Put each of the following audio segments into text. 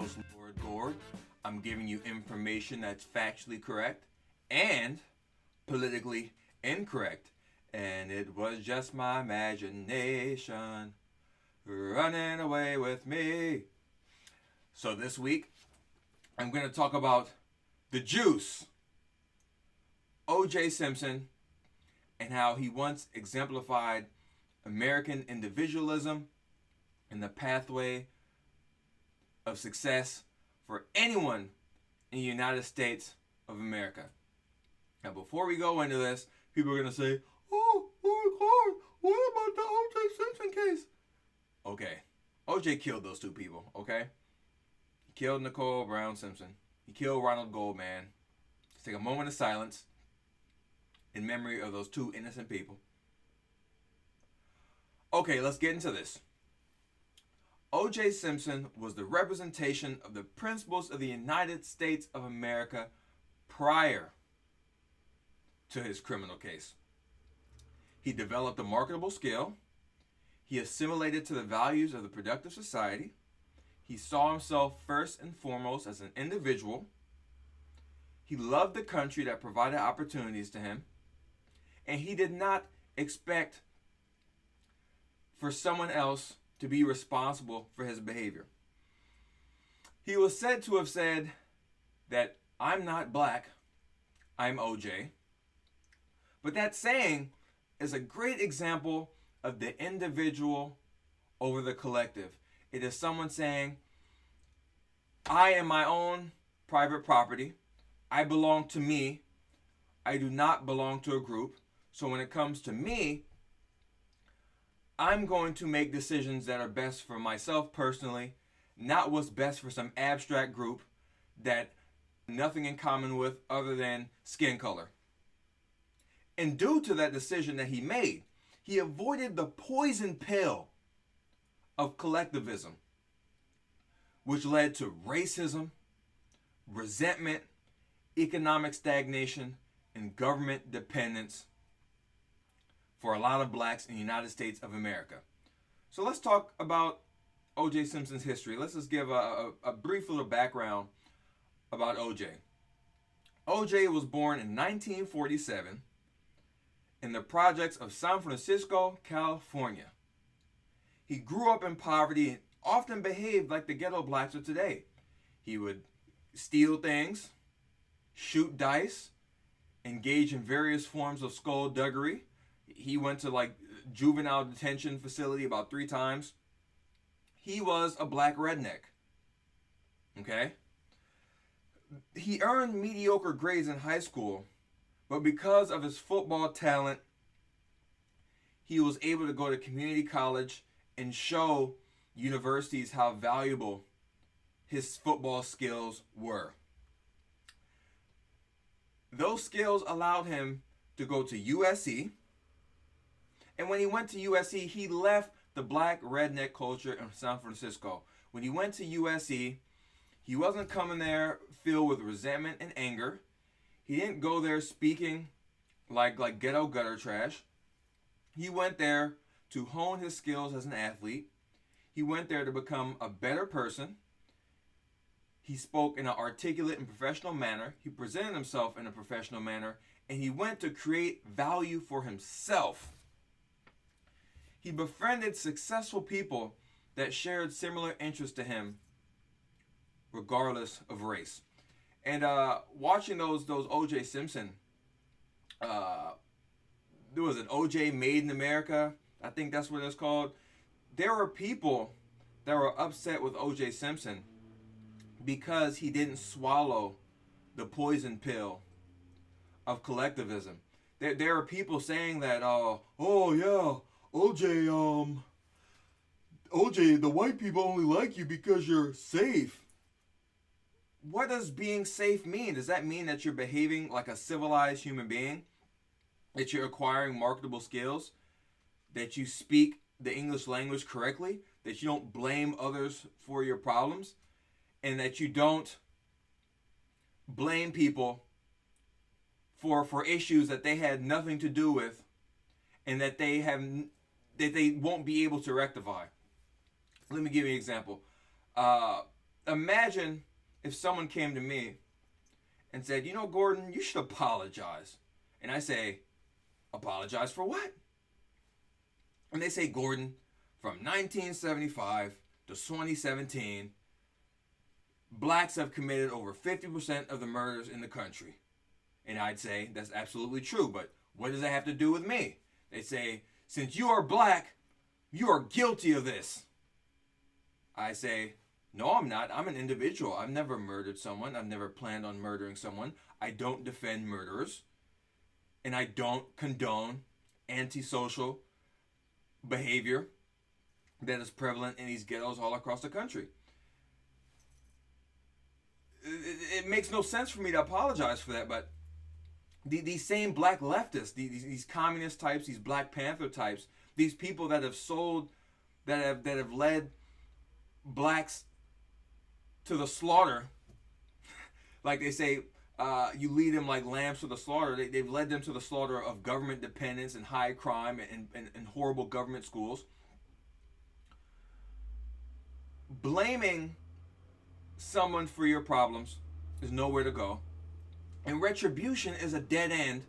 host, Lord Gord. I'm giving you information that's factually correct and politically incorrect. And it was just my imagination running away with me. So this week, I'm going to talk about the juice, O.J. Simpson, and how he once exemplified American individualism and the pathway of success for anyone in the United States of America. Now, before we go into this, people are going to say, "Oh, Lord Gord, what about the O.J. Simpson case?" Okay, O.J. killed those two people, okay? He killed Nicole Brown Simpson. He killed Ronald Goldman. Let's take a moment of silence in memory of those two innocent people. Okay, let's get into this. O.J. Simpson was the representation of the principles of the United States of America prior to his criminal case. He developed a marketable skill. He assimilated to the values of the productive society. He saw himself first and foremost as an individual. He loved the country that provided opportunities to him. And he did not expect for someone else to be responsible for his behavior. He was said to have said that I'm not black, I'm O.J. But that saying is a great example of the individual over the collective. It is someone saying, I am my own private property. I belong to me. I do not belong to a group. So when it comes to me, I'm going to make decisions that are best for myself personally, not what's best for some abstract group that nothing in common with other than skin color. And due to that decision that he made, he avoided the poison pill of collectivism, which led to racism, resentment, economic stagnation, and government dependence for a lot of blacks in the United States of America. So let's talk about O.J. Simpson's history. Let's just give a brief little background about O.J. O.J. was born in 1947 in the projects of San Francisco, California. He grew up in poverty and often behaved like the ghetto blacks of today. He would steal things, shoot dice, engage in various forms of skullduggery. He went to juvenile detention facility about 3 times. He was a black redneck. Okay? He earned mediocre grades in high school, but because of his football talent, he was able to go to community college and show universities how valuable his football skills were. Those skills allowed him to go to USC. And when he went to USC, he left the black redneck culture in San Francisco. When he went to USC, he wasn't coming there filled with resentment and anger. He didn't go there speaking like ghetto gutter trash. He went there to hone his skills as an athlete. He went there to become a better person. He spoke in an articulate and professional manner. He presented himself in a professional manner. And he went to create value for himself. He befriended successful people that shared similar interests to him, regardless of race. And watching those O.J. Simpson, there was an O.J. Made in America. I think that's what it's called. There were people that were upset with O.J. Simpson because he didn't swallow the poison pill of collectivism. There are people saying that, oh yeah, O.J., the white people only like you because you're safe. What does being safe mean? Does that mean that you're behaving like a civilized human being? That you're acquiring marketable skills? That you speak the English language correctly? That you don't blame others for your problems? And that you don't blame people for issues that they had nothing to do with and that they won't be able to rectify. Let me give you an example. imagine if someone came to me and said, you know, Gordon, you should apologize. And I say, apologize for what? And they say, Gordon, from 1975 to 2017, blacks have committed over 50% of the murders in the country. And I'd say, that's absolutely true, but what does that have to do with me? They say, since you are black, you are guilty of this. I say, no, I'm not. I'm an individual. I've never murdered someone. I've never planned on murdering someone. I don't defend murderers. And I don't condone antisocial behavior that is prevalent in these ghettos all across the country. It makes no sense for me to apologize for that, but these same black leftists, these communist types, these Black Panther types, these people that have sold, that have led blacks to the slaughter, like they say, you lead them like lambs to the slaughter. They've led them to the slaughter of government dependence and high crime and horrible government schools. Blaming someone for your problems is nowhere to go. And retribution is a dead end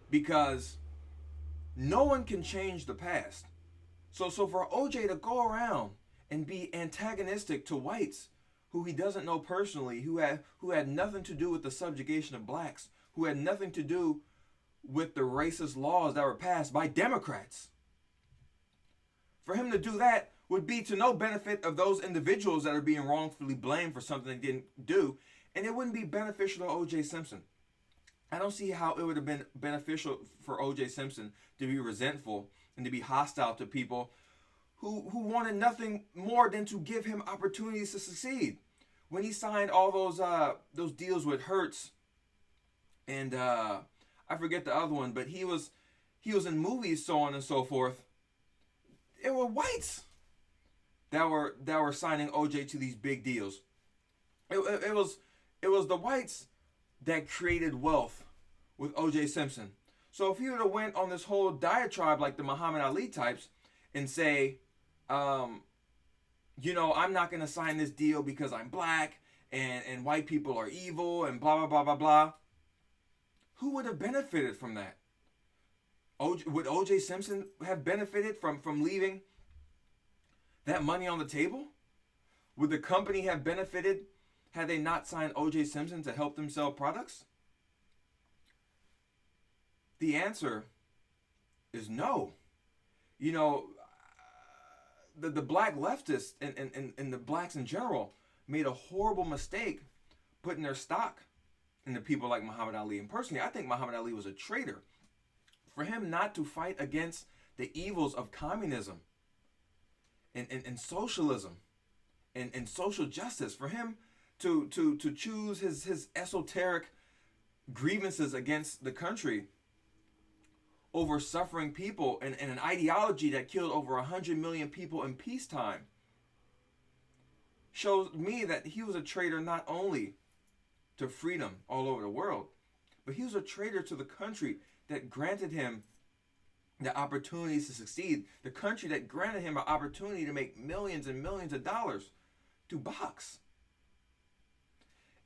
because no one can change the past. So for OJ to go around and be antagonistic to whites who he doesn't know personally, who had nothing to do with the subjugation of blacks, who had nothing to do with the racist laws that were passed by Democrats. For him to do that would be to no benefit of those individuals that are being wrongfully blamed for something they didn't do, and it wouldn't be beneficial to O.J. Simpson. I don't see how it would have been beneficial for O.J. Simpson to be resentful and to be hostile to people who wanted nothing more than to give him opportunities to succeed. When he signed all those deals with Hertz and I forget the other one, but he was in movies, so on and so forth. It were whites that were signing OJ to these big deals. It was the whites that created wealth with OJ Simpson. So if he would have went on this whole diatribe like the Muhammad Ali types and say, you know, I'm not going to sign this deal because I'm black and white people are evil and blah, blah, blah, blah, blah. Who would have benefited from that? Would O.J. Simpson have benefited from leaving that money on the table? Would the company have benefited had they not signed O.J. Simpson to help them sell products? The answer is no. You know, the black leftists and the blacks in general made a horrible mistake putting their stock into people like Muhammad Ali. And personally, I think Muhammad Ali was a traitor. For him not to fight against the evils of communism and socialism and social justice, for him to choose his esoteric grievances against the country over suffering people and an ideology that killed over 100 million people in peacetime, shows me that he was a traitor not only to freedom all over the world, but he was a traitor to the country that granted him the opportunities to succeed, the country that granted him an opportunity to make millions and millions of dollars to box.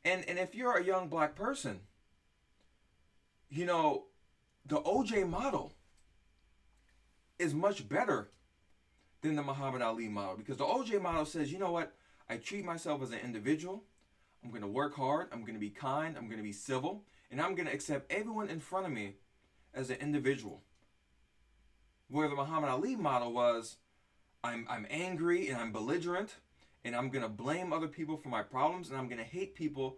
And if you're a young black person, you know, the OJ model is much better than the Muhammad Ali model, because the OJ model says, you know what, I treat myself as an individual, I'm going to work hard, I'm going to be kind, I'm going to be civil, and I'm going to accept everyone in front of me as an individual. Where the Muhammad Ali model was, I'm angry and I'm belligerent, and I'm going to blame other people for my problems, and I'm going to hate people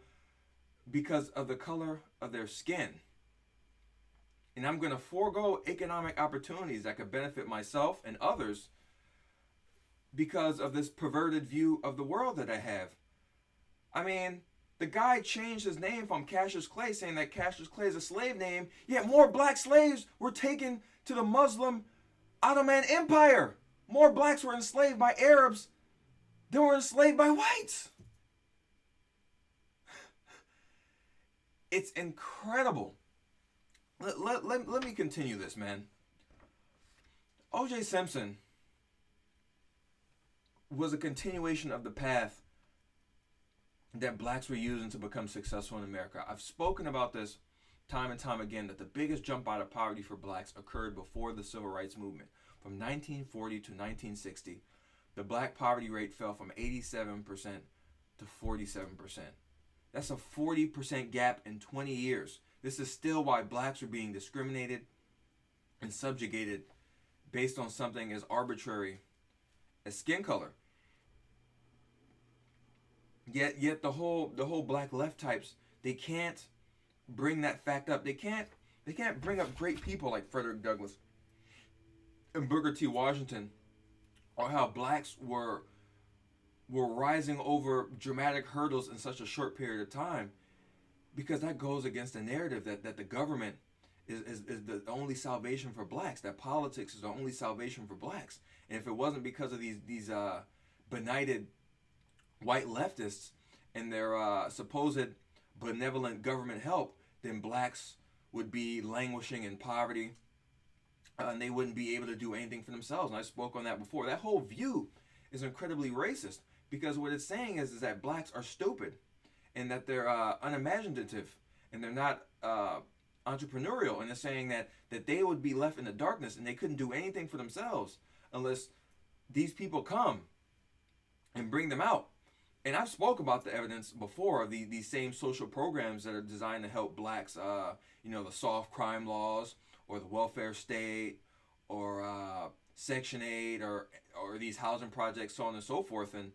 because of the color of their skin. And I'm going to forego economic opportunities that could benefit myself and others because of this perverted view of the world that I have. I mean, the guy changed his name from Cassius Clay, saying that Cassius Clay is a slave name, yet more black slaves were taken to the Muslim Ottoman Empire. More blacks were enslaved by Arabs than were enslaved by whites. It's incredible. Let me continue this, man. O.J. Simpson was a continuation of the path that blacks were using to become successful in America. I've spoken about this time and time again, that the biggest jump out of poverty for blacks occurred before the Civil Rights Movement. From 1940 to 1960, the black poverty rate fell from 87% to 47%. That's a 40% gap in 20 years. This is still why blacks are being discriminated and subjugated based on something as arbitrary as skin color. Yet the whole black left types, they can't bring that fact up. They can't bring up great people like Frederick Douglass and Booker T. Washington, or how blacks were rising over dramatic hurdles in such a short period of time, because that goes against the narrative that the government is the only salvation for blacks, that politics is the only salvation for blacks. And if it wasn't because of these benighted white leftists and their supposed benevolent government help, then blacks would be languishing in poverty, and they wouldn't be able to do anything for themselves. And I spoke on that before. That whole view is incredibly racist, because what it's saying is that blacks are stupid, and that they're unimaginative, and they're not entrepreneurial, and it's saying that they would be left in the darkness and they couldn't do anything for themselves unless these people come and bring them out. And I've spoke about the evidence before of these same social programs that are designed to help blacks, the soft crime laws, or the welfare state, or Section 8, or these housing projects, so on and so forth. And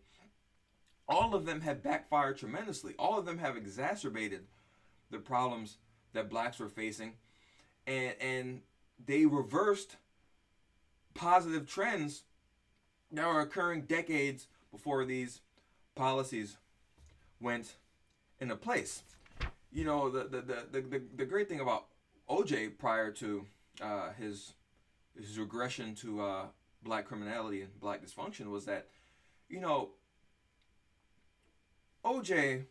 all of them have backfired tremendously. All of them have exacerbated the problems that blacks were facing, and they reversed positive trends that were occurring decades before these policies went into place. The great thing about OJ prior to his regression to black criminality and black dysfunction was that, OJ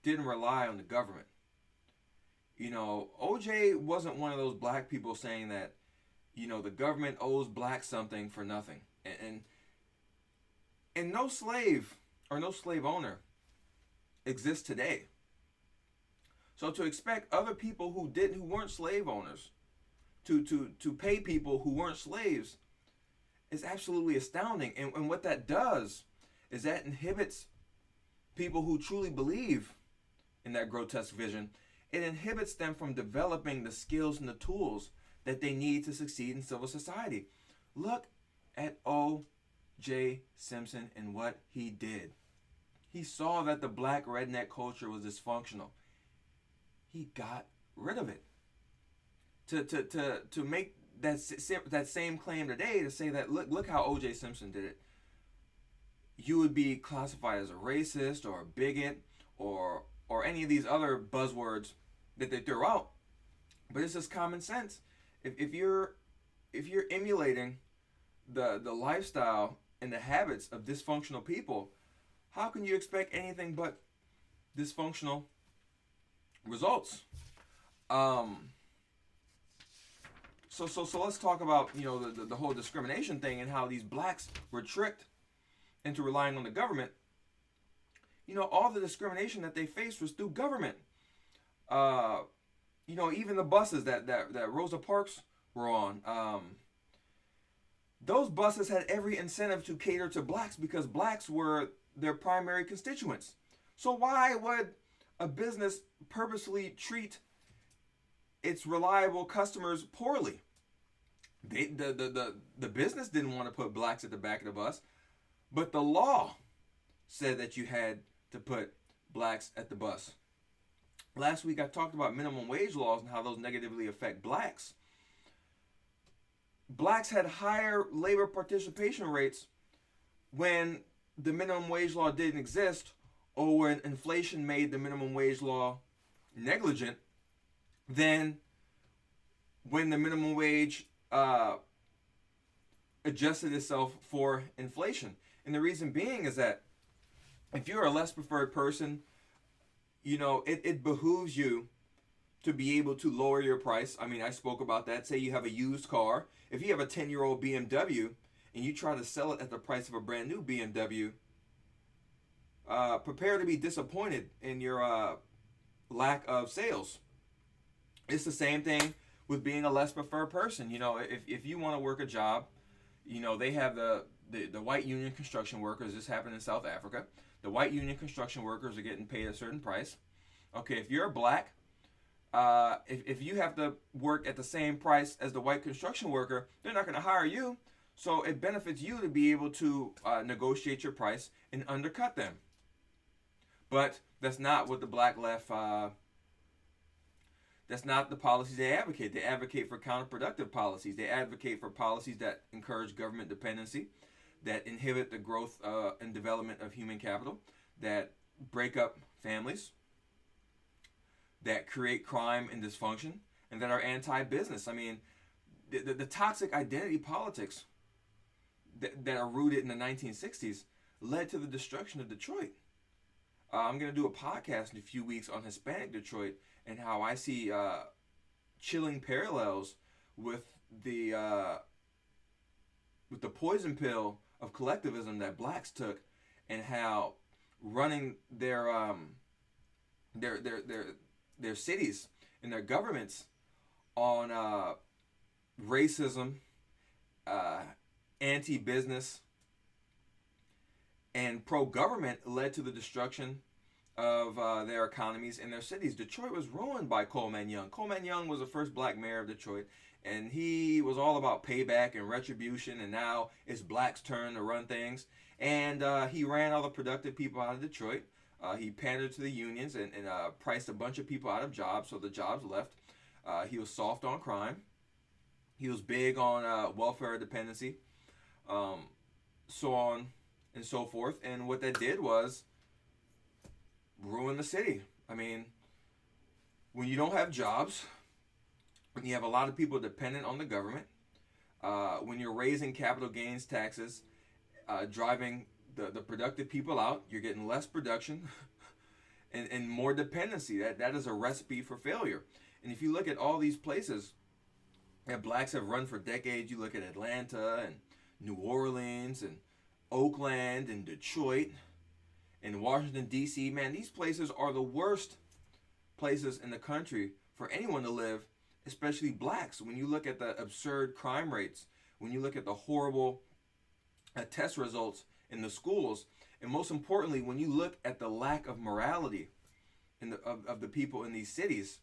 didn't rely on the government. OJ wasn't one of those black people saying that, the government owes blacks something for nothing. And no slave or no slave owner exists today. So to expect other people who weren't slave owners to pay people who weren't slaves is absolutely astounding. And what that does is that inhibits people who truly believe in that grotesque vision. It inhibits them from developing the skills and the tools that they need to succeed in civil society. Look at O.J. Simpson and what he did. He saw that the black redneck culture was dysfunctional. He got rid of it. To make that same claim today, to say that look how O.J. Simpson did it, you would be classified as a racist or a bigot or any of these other buzzwords that they throw out. But it's just common sense. If you're emulating the lifestyle and the habits of dysfunctional people, how can you expect anything but dysfunctional results? So let's talk about the whole discrimination thing and how these blacks were tricked into relying on the government. All the discrimination that they faced was through government. Even the buses that Rosa Parks were on, those buses had every incentive to cater to blacks because blacks were their primary constituents. So why would a business purposely treat its reliable customers poorly? The business didn't want to put blacks at the back of the bus, but the law said that you had to put blacks at the bus. Last week I talked about minimum wage laws and how those negatively affect blacks. Blacks had higher labor participation rates when the minimum wage law didn't exist, or when inflation made the minimum wage law negligent, than when the minimum wage adjusted itself for inflation. And the reason being is that if you're a less preferred person, it behooves you to be able to lower your price. I mean, I spoke about that. Say you have a used car. If you have a 10-year-old BMW and you try to sell it at the price of a brand new BMW, prepare to be disappointed in your lack of sales. It's the same thing with being a less preferred person. If you want to work a job, they have the white union construction workers. This happened in South Africa. The white union construction workers are getting paid a certain price. Okay, if you're black, if you have to work at the same price as the white construction worker, they're not going to hire you. So it benefits you to be able to negotiate your price and undercut them. But that's not what the black left. That's not the policies they advocate. They advocate for counterproductive policies. They advocate for policies that encourage government dependency, that inhibit the growth and development of human capital, that break up families, that create crime and dysfunction, and that are anti-business. I mean, the toxic identity politics that are rooted in the 1960s led to the destruction of Detroit. I'm going to do a podcast in a few weeks on Hispanic Detroit and how I see chilling parallels with the poison pill of collectivism that blacks took, and how running their cities and their governments on racism, anti-business, and pro-government led to the destruction of their economies and their cities. Detroit was ruined by Coleman Young. Coleman Young was the first black mayor of Detroit, and he was all about payback and retribution, and now it's blacks' turn to run things. And he ran all the productive people out of Detroit. He pandered to the unions and priced a bunch of people out of jobs, so the jobs left. He was soft on crime. He was big on welfare dependency, so on and so forth. And what that did was ruin the city. I mean, when you don't have jobs, when you have a lot of people dependent on the government, when you're raising capital gains taxes, driving the productive people out, you're getting less production and more dependency. That is a recipe for failure. And if you look at all these places that blacks have run for decades, you look at Atlanta and New Orleans and Oakland and Detroit and Washington, D.C., man, these places are the worst places in the country for anyone to live, especially blacks. When you look at the absurd crime rates, when you look at the horrible test results in the schools, and most importantly, when you look at the lack of morality of the people in these cities,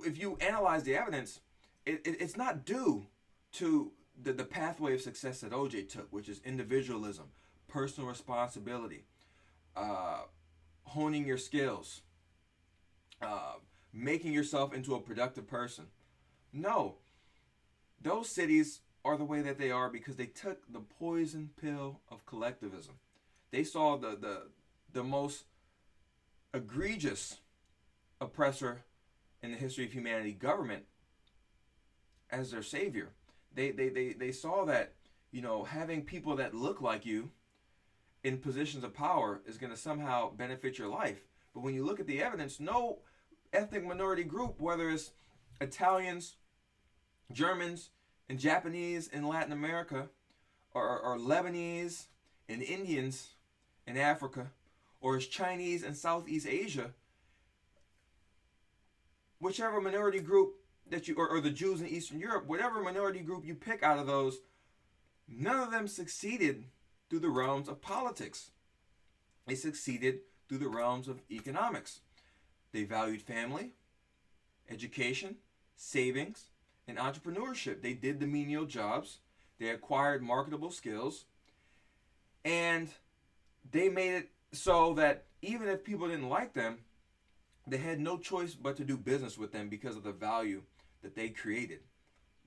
if you analyze the evidence, it's not due to the pathway of success that OJ took, which is individualism, personal responsibility, honing your skills, making yourself into a productive person. No, those cities are the way that they are because they took the poison pill of collectivism. They saw the most egregious oppressor in the history of humanity, government, as their savior. They saw that, having people that look like you in positions of power is going to somehow benefit your life. But when you look at the evidence, no ethnic minority group, whether it's Italians, Germans, and Japanese in Latin America, or Lebanese and Indians in Africa, or as Chinese in Southeast Asia, whichever minority group that you, or the Jews in Eastern Europe, whatever minority group you pick out of those, none of them succeeded through the realms of politics. They succeeded through the realms of economics. They valued family, education, savings, and entrepreneurship. They did the menial jobs. They acquired marketable skills. And they made it so that even if people didn't like them, they had no choice but to do business with them because of the value that they created.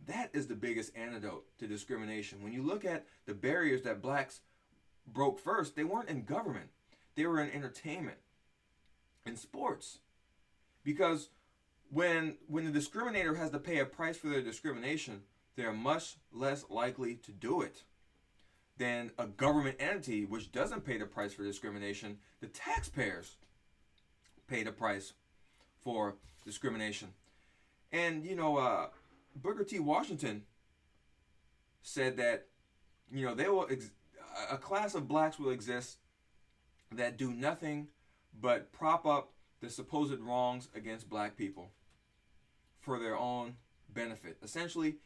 That is the biggest antidote to discrimination. When you look at the barriers that blacks broke first, they weren't in government. They were in entertainment, in sports. Because when the discriminator has to pay a price for their discrimination, they are much less likely to do it than a government entity which doesn't pay the price for discrimination. The taxpayers pay the price for discrimination. And, Booker T. Washington said that, they will, a class of blacks will exist that do nothing but prop up the supposed wrongs against black people for their own benefit. Essentially,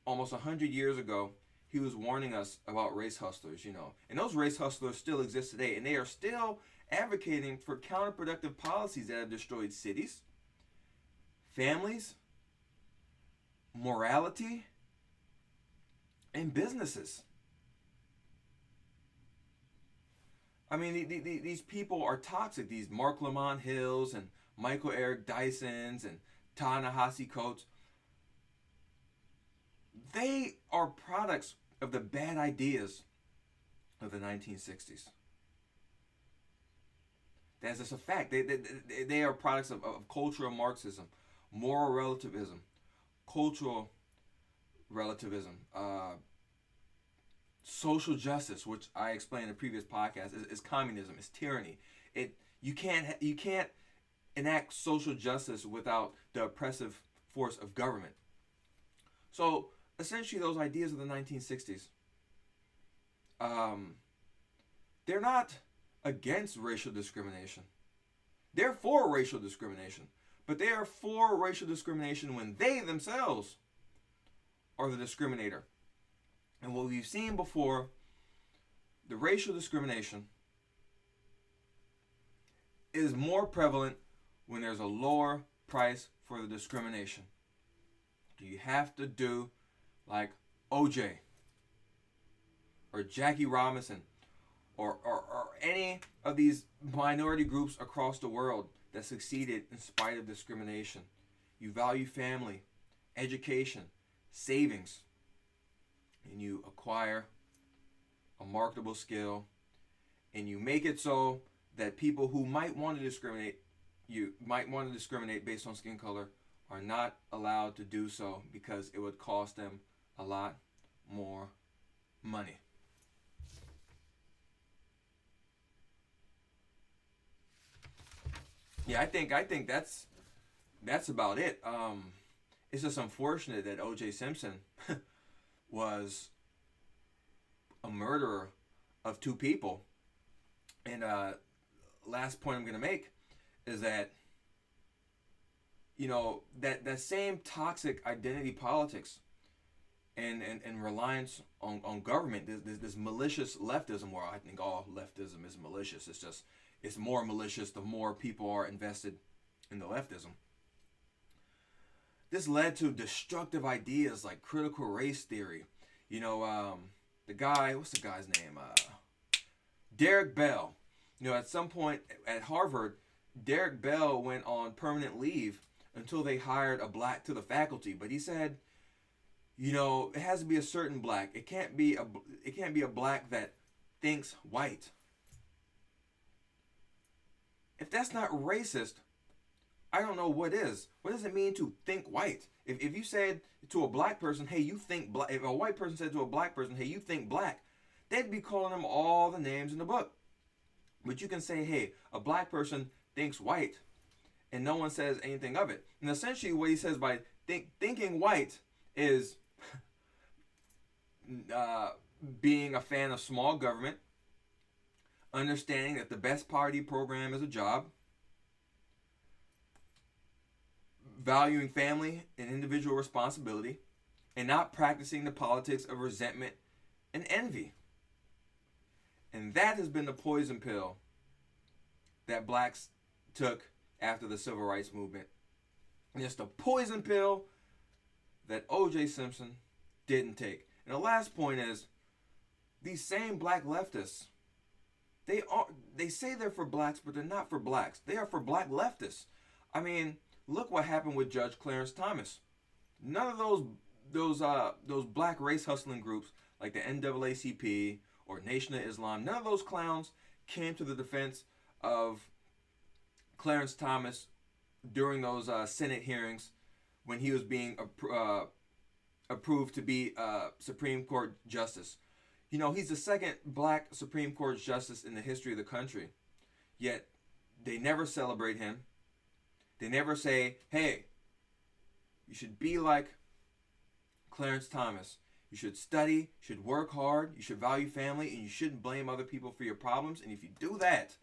almost 100 years ago, he was warning us about race hustlers, and those race hustlers still exist today, and they are still advocating for counterproductive policies that have destroyed cities, families, morality, and businesses. I mean, these people are toxic. These Mark Lamont Hills and Michael Eric Dysons and Ta-Nehisi Coates. They are products of the bad ideas of the 1960s. That's just a fact. They are products of cultural Marxism, moral relativism, cultural relativism, social justice, which I explained in a previous podcast, is communism, is tyranny. You can't enact social justice without the oppressive force of government. So essentially, those ideas of the 1960s, they're not against racial discrimination. They're for racial discrimination, but they are for racial discrimination when they themselves are the discriminator. And what we've seen before, the racial discrimination is more prevalent when there's a lower price for the discrimination. You have to do like OJ or Jackie Robinson or any of these minority groups across the world that succeeded in spite of discrimination. You value family, education, savings, and you acquire a marketable skill, and you make it so that people who might want to discriminate based on skin color are not allowed to do so because it would cost them a lot more money. Yeah, I think that's about it. It's just unfortunate that O.J. Simpson was a murderer of two people. And last point I'm going to make is that, that same toxic identity politics and reliance on government, this malicious leftism, where I think all leftism is malicious. It's more malicious the more people are invested in the leftism. This led to destructive ideas like critical race theory. The guy, what's the guy's name? Derek Bell. At some point at Harvard, Derek Bell went on permanent leave until they hired a black to the faculty. But he said, it has to be a certain black. It can't be a black that thinks white. If that's not racist, I don't know what is. What does it mean to think white? If you said to a black person, hey, you think black, if a white person said to a black person, hey, you think black, they'd be calling them all the names in the book. But you can say, hey, a black person thinks white, and no one says anything of it. And essentially what he says by thinking white is being a fan of small government, understanding that the best party program is a job, valuing family and individual responsibility, and not practicing the politics of resentment and envy. And that has been the poison pill that blacks took after the civil rights movement. And it's the poison pill that O.J. Simpson didn't take. And the last point is, these same black leftists, they say they're for blacks, but they're not for blacks. They are for black leftists. I mean, look what happened with Judge Clarence Thomas. None of those black race hustling groups like the NAACP or Nation of Islam, none of those clowns came to the defense of Clarence Thomas during those Senate hearings when he was being approved to be Supreme Court Justice. He's the second black Supreme Court Justice in the history of the country. Yet, they never celebrate him. They never say, hey, you should be like Clarence Thomas. You should study, you should work hard, you should value family, and you shouldn't blame other people for your problems. And if you do that,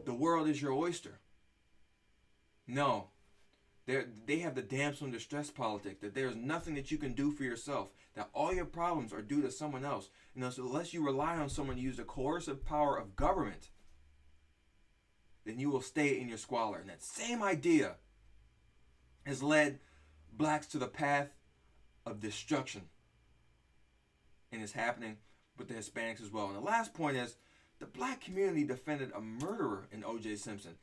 the world is your oyster. No. They have the damsel in distress politic, that there's nothing that you can do for yourself, that all your problems are due to someone else. So unless you rely on someone to use the coercive power of government, then you will stay in your squalor. And that same idea has led blacks to the path of destruction. And it's happening with the Hispanics as well. And the last point is, the black community defended a murderer in O.J. Simpson.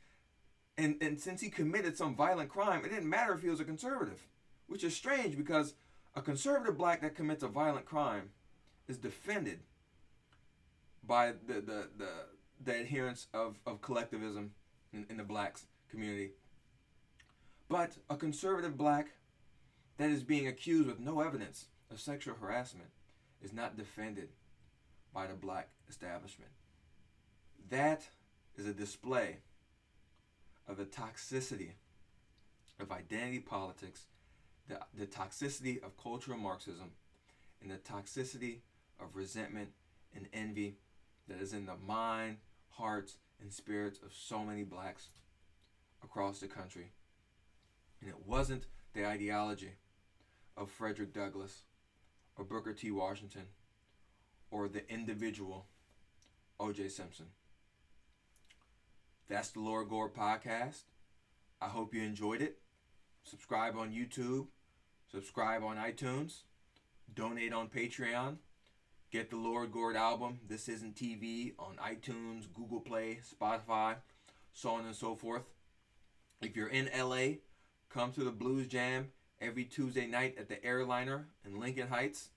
And since he committed some violent crime, it didn't matter if he was a conservative, which is strange because a conservative black that commits a violent crime is defended by the adherents of collectivism in the blacks community. But a conservative black that is being accused with no evidence of sexual harassment is not defended by the black establishment. That is a display of the toxicity of identity politics, the toxicity of cultural Marxism, and the toxicity of resentment and envy that is in the mind, hearts, and spirits of so many blacks across the country. And it wasn't the ideology of Frederick Douglass or Booker T. Washington or the individual O.J. Simpson. That's the Lord Gord Podcast. I hope you enjoyed it. Subscribe on YouTube. Subscribe on iTunes. Donate on Patreon. Get the Lord Gord album, This Isn't TV, on iTunes, Google Play, Spotify, so on and so forth. If you're in LA, come to the Blues Jam every Tuesday night at the Airliner in Lincoln Heights.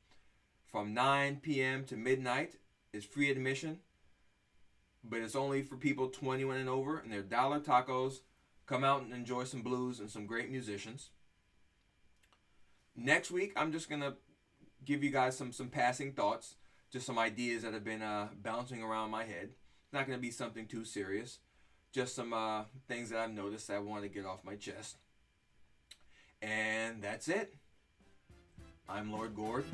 From 9 p.m. to midnight. It's free admission, but it's only for people 21 and over, and they're dollar tacos. Come out and enjoy some blues and some great musicians. Next week, I'm just going to give you guys some passing thoughts, just some ideas that have been bouncing around my head. It's not going to be something too serious, just some things that I've noticed that I want to get off my chest. And that's it. I'm Lord Gord.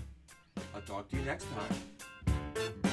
I'll talk to you next time.